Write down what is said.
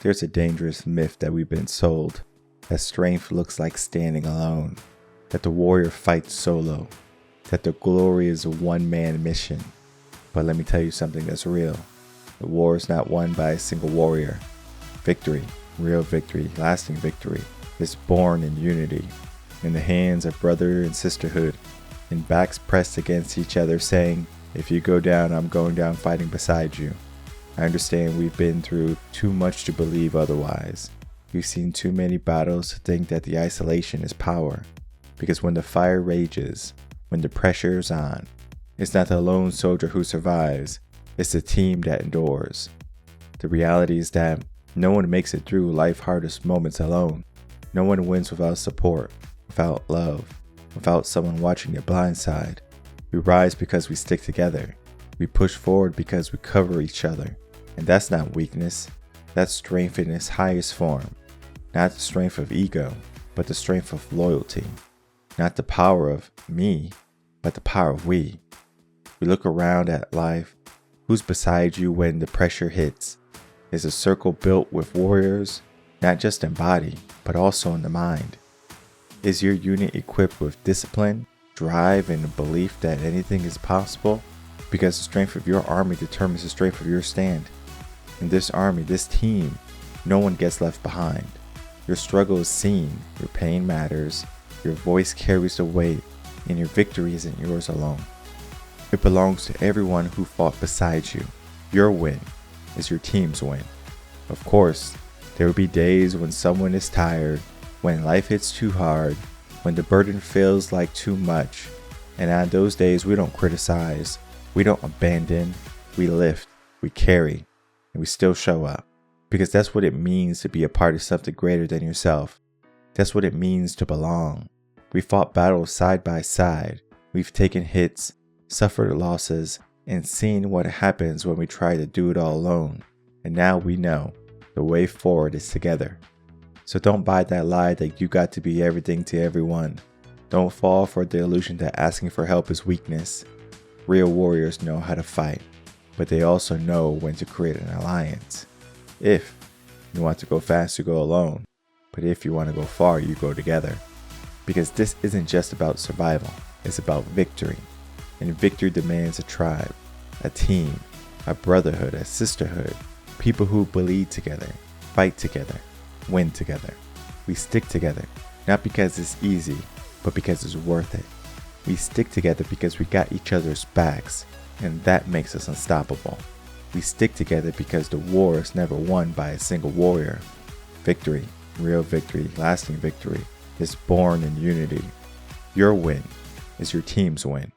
There's a dangerous myth that we've been sold, that strength looks like standing alone, that the warrior fights solo, that the glory is a one-man mission. But let me tell you something that's real. The war is not won by a single warrior. Victory, real victory, lasting victory, is born in unity, in the hands of brother and sisterhood, in backs pressed against each other saying, if you go down, I'm going down fighting beside you. I understand we've been through too much to believe otherwise. We've seen too many battles to think that the isolation is power. Because when the fire rages, when the pressure is on, it's not the lone soldier who survives, it's the team that endures. The reality is that no one makes it through life's hardest moments alone. No one wins without support, without love, without someone watching your blind side. We rise because we stick together. We push forward because we cover each other. And that's not weakness, that's strength in its highest form. Not the strength of ego, but the strength of loyalty. Not the power of me, but the power of we. We look around at life. Who's beside you when the pressure hits? Is a circle built with warriors, not just in body, but also in the mind? Is your unit equipped with discipline, drive, and a belief that anything is possible? Because the strength of your army determines the strength of your stand. In this army, this team, no one gets left behind. Your struggle is seen, your pain matters, your voice carries the weight, and your victory isn't yours alone. It belongs to everyone who fought beside you. Your win is your team's win. Of course, there will be days when someone is tired, when life hits too hard, when the burden feels like too much. And on those days, we don't criticize, we don't abandon, we lift, we carry, and we still show up. Because that's what it means to be a part of something greater than yourself. That's what it means to belong. We fought battles side by side. We've taken hits, suffered losses, and seen what happens when we try to do it all alone. And now we know the way forward is together. So don't buy that lie that you got to be everything to everyone. Don't fall for the illusion that asking for help is weakness. Real warriors know how to fight, but they also know when to create an alliance. If you want to go fast, you go alone. But if you want to go far, you go together. Because this isn't just about survival, it's about victory. And victory demands a tribe, a team, a brotherhood, a sisterhood. People who bleed together, fight together, win together. We stick together, not because it's easy, but because it's worth it. We stick together because we got each other's backs, and that makes us unstoppable. We stick together because the war is never won by a single warrior. Victory, real victory, lasting victory, is born in unity. Your win is your team's win.